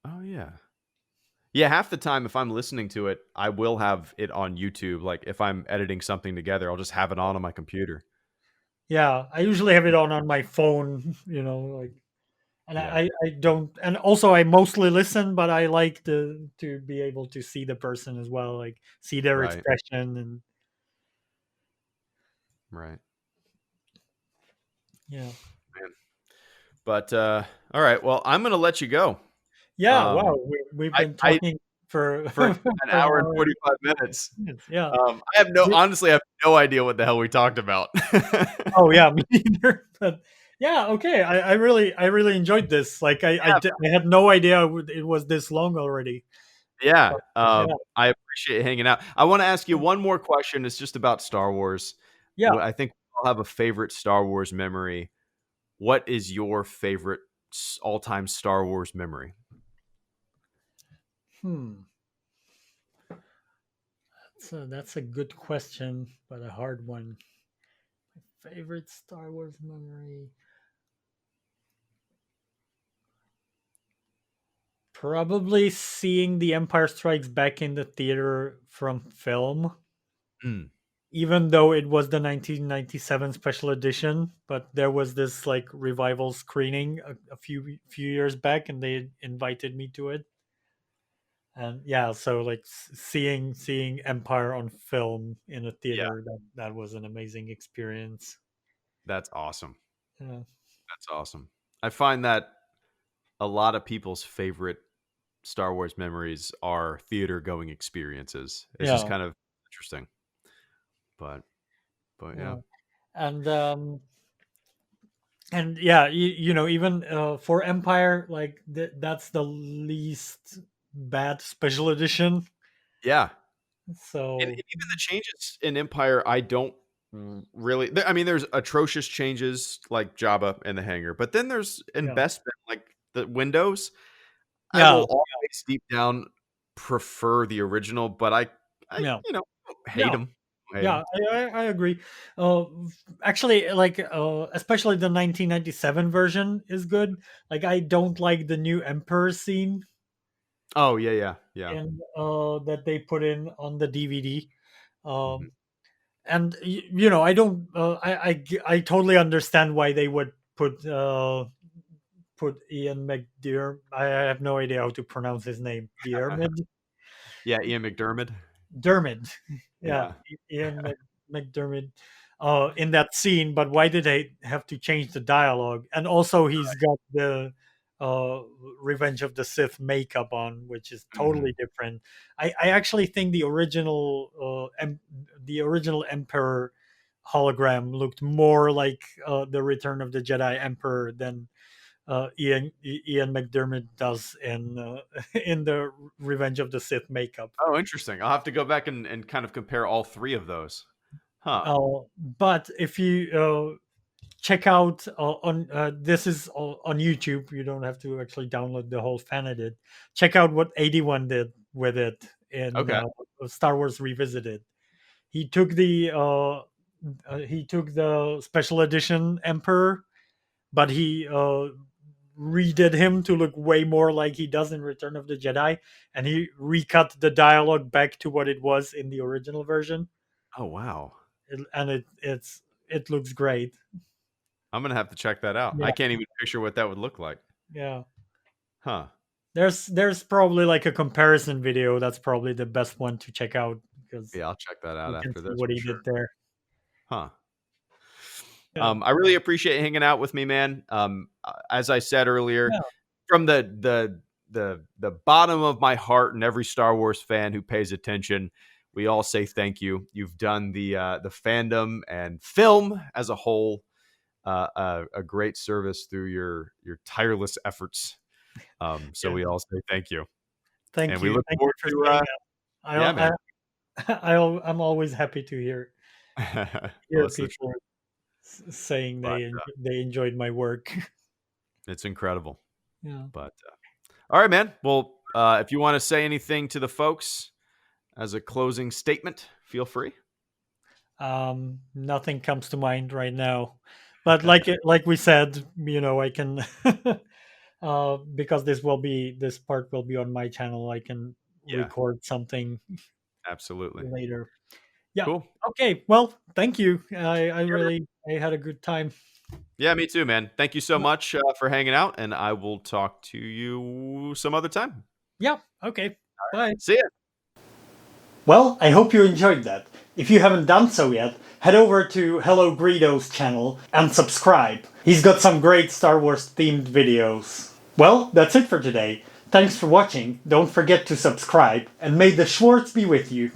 Oh, yeah. Yeah, half the time, if I'm listening to it, I will have it on YouTube, like, if I'm editing something together, I'll just have it on my computer. Yeah. I usually have it on my phone, like, and Yeah. I don't, and also I mostly listen, but I like to be able to see the person as well, like see their Right, expression, and right. yeah. Man. But, alright, well, I'm gonna let you go. Yeah, wow, Um, we've I been I talking for for an for an hour and hour and 45 45 minutes. minutes. Yeah. We I have no idea what the hell we talked about. Oh, yeah, me neither, but yeah, okay, I really enjoyed this, like, Yeah, I had no idea it was this long already. yeah, So, yeah, I appreciate hanging out. I wanna ask you one more question, it's just about Star Wars. yeah, I think we all have a favorite Star Wars memory. What is your favorite all-time Star Wars memory? hmm, that's a good question, but a hard one. Favorite Star Wars memory? Probably seeing The Empire Strikes Back in the theater from film, Mm, even though it was the 1997 special edition. But there was this like revival screening a few years back, and they invited me to it. And yeah, so like seeing Empire on film in a yeah, theater, that was an amazing experience. that's awesome. Yeah. That's awesome. I find that a lot of people's favorite Star Wars memories are theater going experiences. It's just Yeah. kind of interesting. But yeah. Yeah. And yeah, you know, even for Empire, like that's the least bad special edition. Yeah. And So even the changes in Empire, I don't really. I mean, there's atrocious changes like Jabba and the hangar, but then there's yeah, investment like the windows. I yeah, will always deep down prefer the original, but I yeah, hate yeah. them. Hate Yeah, them. I agree. Uh, Actually, like especially the 1997 version is good. Like I don't like the new Emperor scene Oh yeah, yeah, yeah. in that they put in on the DVD. Mhm. Um, and you know, I don't. I totally understand why they would put Ian McDiarmid. I have no idea how to pronounce his name. Diarmid. Yeah, Ian McDermott. Dermot. Yeah, Yeah. Ian McDermott in that scene, but why did they have to change the dialogue? And also, he's got the uh, Revenge of the Sith makeup on, which is Mhm. totally different. I actually think the original Emperor hologram looked more like the Return of the Jedi Emperor than Ian McDermott does in in the Revenge of the Sith makeup. Oh, interesting. I'll have to go back and kind of compare all three of those. Huh. But if you check out on this is on YouTube, you don't have to actually download the whole fan edit. Check out what 81 did with it in Okay. Star Wars Revisited. He took the special edition Emperor, but he redid him to look way more like he does in Return of the Jedi, and he recut the dialogue back to what it was in the original version. Oh wow. And it looks great. I'm gonna have to check that out. Yeah, I can't even picture what that would look like. yeah. Huh. There's probably like a comparison video. That's probably the best one to check out because Yeah, I'll check that out you can after see this what for he did sure. there. Huh. Yeah, I really appreciate hanging out with me, man. As I said earlier, yeah, from the bottom of my heart, and every Star Wars fan who pays attention, we all say thank you. You've done the fandom and film as a whole a great service through your tireless efforts. So yeah. we all say thank you, and Thank we you, look thank you forward for to saying that. yeah, man. I'm always happy to Well, hear that's the people truth, saying but they enjoyed my work. it's incredible. Yeah. But all right, man. Well, if you want to say anything to the folks as a closing statement, feel free. Nothing comes to mind right now, but like we said, you know, I can because this part will be on my channel. I can Yeah, record something absolutely. later. Yeah. Cool. Okay. Well, thank you. I Yeah, man. really I had a good time. Yeah, me too, man. Thank you so Yeah. much for hanging out, and I will talk to you some other time. Yeah. Okay. Bye. See ya. Well, I hope you enjoyed that. If you haven't done so yet, head over to HelloGreedo's channel and subscribe. He's got some great Star Wars themed videos. Well, that's it for today. Thanks for watching. Don't forget to subscribe, and may the Schwartz be with you.